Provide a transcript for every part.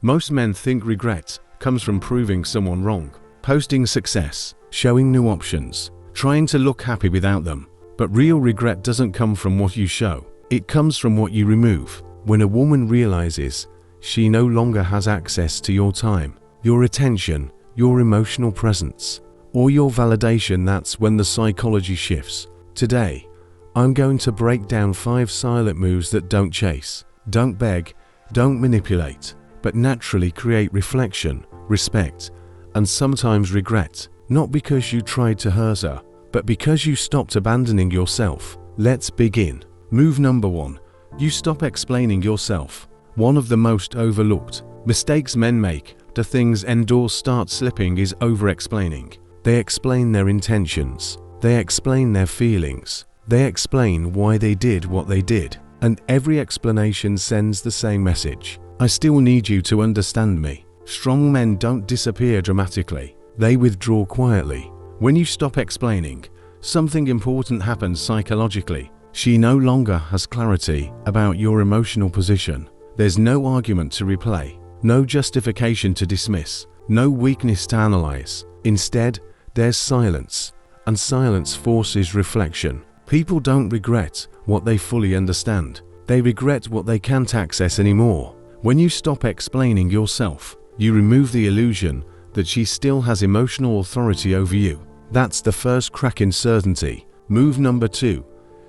Most men think regret comes from proving someone wrong, posting success, showing new options, trying to look happy without them. But real regret doesn't come from what you show. It comes from what you remove. When a woman realizes she no longer has access to your time, your attention, your emotional presence, or your validation, that's when the psychology shifts. Today, I'm going to break down 5 silent moves that don't chase, don't beg, don't manipulate, but naturally create reflection, respect, and sometimes regret, not because you tried to hurt her, but because you stopped abandoning yourself. Let's begin. Move number 1. You stop explaining yourself. One of the most overlooked mistakes men make, the things endorse start slipping, is over-explaining. They explain their intentions. They explain their feelings. They explain why they did what they did. And every explanation sends the same message. I still need you to understand me. Strong men don't disappear dramatically. They withdraw quietly. When you stop explaining, something important happens psychologically. She no longer has clarity about your emotional position. There's no argument to replay, no justification to dismiss, no weakness to analyze. Instead, there's silence, and silence forces reflection. People don't regret what they fully understand. They regret what they can't access anymore. When you stop explaining yourself, you remove the illusion that she still has emotional authority over you. That's the first crack in certainty. Move number 2.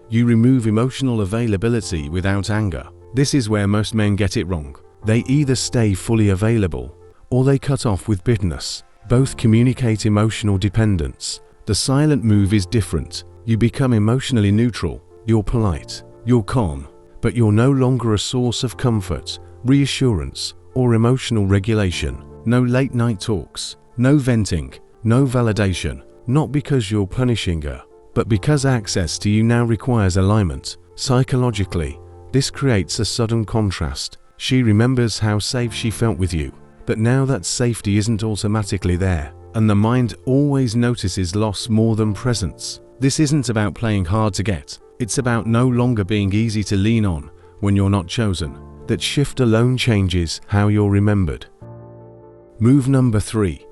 You remove emotional availability without anger. This is where most men get it wrong. They either stay fully available, or they cut off with bitterness. Both communicate emotional dependence. The silent move is different. You become emotionally neutral. You're polite. You're calm. But you're no longer a source of comfort, reassurance, or emotional regulation. No late night talks. No venting. No validation. Not because you're punishing her, but because access to you now requires alignment. Psychologically, this creates a sudden contrast. She remembers how safe she felt with you, but now that safety isn't automatically there, and the mind always notices loss more than presence. This isn't about playing hard to get. It's about no longer being easy to lean on when you're not chosen. That shift alone changes how you're remembered. Move number 3.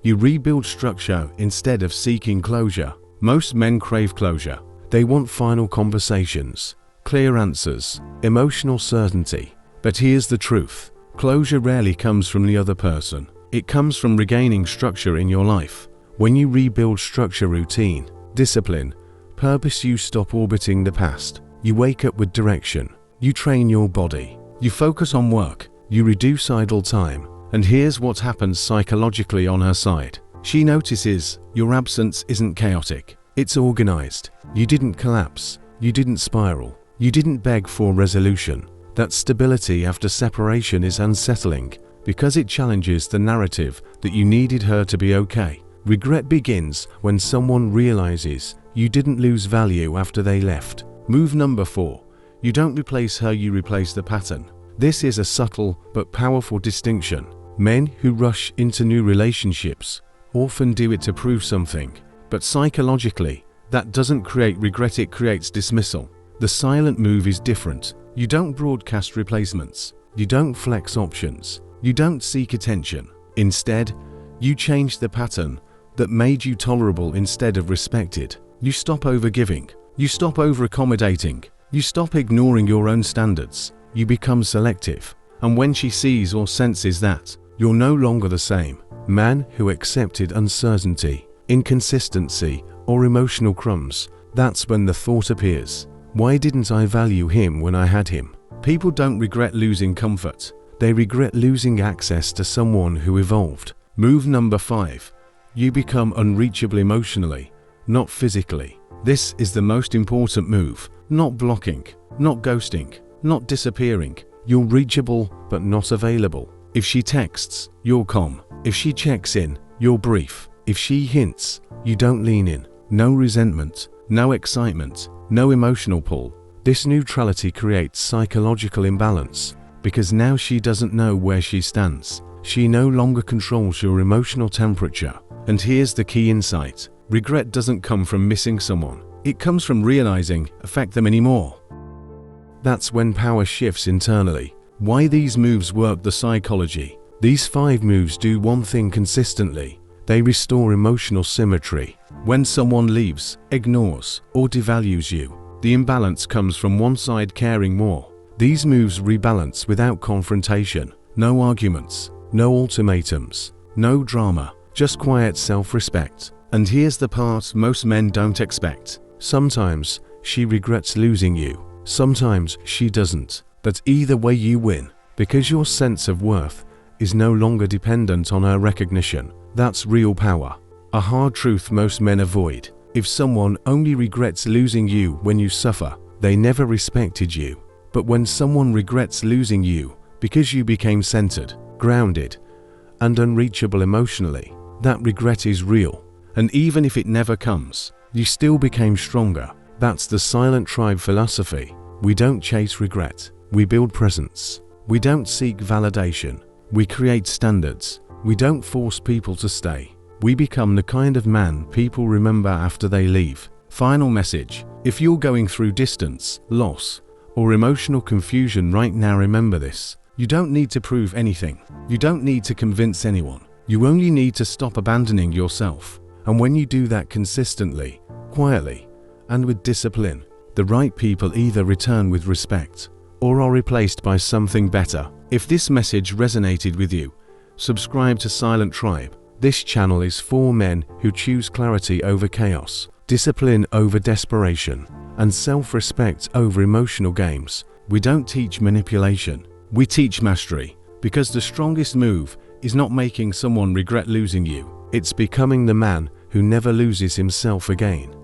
You rebuild structure instead of seeking closure. Most men crave closure. They want final conversations, clear answers, emotional certainty. But here's the truth. Closure rarely comes from the other person. It comes from regaining structure in your life. When you rebuild structure, routine, discipline, purpose, you stop orbiting the past. You wake up with direction. You train your body. You focus on work. You reduce idle time. And here's what happens psychologically on her side. She notices your absence isn't chaotic. It's organized. You didn't collapse. You didn't spiral. You didn't beg for resolution. That stability after separation is unsettling because it challenges the narrative that you needed her to be okay. Regret begins when someone realizes you didn't lose value after they left. Move number 4. You don't replace her, you replace the pattern. This is a subtle but powerful distinction. Men who rush into new relationships often do it to prove something, but psychologically, that doesn't create regret, it creates dismissal. The silent move is different. You don't broadcast replacements. You don't flex options. You don't seek attention. Instead, you change the pattern that made you tolerable instead of respected. You stop overgiving. You stop overaccommodating. You stop ignoring your own standards. You become selective. And when she sees or senses that, you're no longer the same man who accepted uncertainty, inconsistency, or emotional crumbs, that's when the thought appears, why didn't I value him when I had him? People don't regret losing comfort. They regret losing access to someone who evolved. Move number 5. You become unreachable emotionally, not physically. This is the most important move. Not blocking, not ghosting, not disappearing. You're reachable but not available. If she texts, you're calm. If she checks in, you're brief. If she hints, you don't lean in. No resentment, no excitement, no emotional pull. This neutrality creates psychological imbalance because now she doesn't know where she stands. She no longer controls your emotional temperature. And here's the key insight. Regret doesn't come from missing someone. It comes from realizing affect them anymore. That's when power shifts internally. Why these moves work: the psychology. These 5 moves do one thing consistently. They restore emotional symmetry. When someone leaves, ignores, or devalues you, the imbalance comes from one side caring more. These moves rebalance without confrontation. No arguments, no ultimatums, no drama, just quiet self-respect. And here's the part most men don't expect. Sometimes she regrets losing you. Sometimes she doesn't. But either way you win, because your sense of worth is no longer dependent on her recognition. That's real power. A hard truth most men avoid. If someone only regrets losing you when you suffer, they never respected you. But when someone regrets losing you because you became centered, grounded, and unreachable emotionally, that regret is real. And even if it never comes, you still became stronger. That's the silent tribe philosophy. We don't chase regret. We build presence. We don't seek validation. We create standards. We don't force people to stay. We become the kind of man people remember after they leave. Final message. If you're going through distance, loss, or emotional confusion right now, remember this. You don't need to prove anything. You don't need to convince anyone. You only need to stop abandoning yourself. And when you do that consistently, quietly, and with discipline, the right people either return with respect or are replaced by something better. If this message resonated with you, subscribe to Silent Tribe. This channel is for men who choose clarity over chaos, discipline over desperation, and self-respect over emotional games. We don't teach manipulation. We teach mastery, because the strongest move is not making someone regret losing you. It's becoming the man who never loses himself again.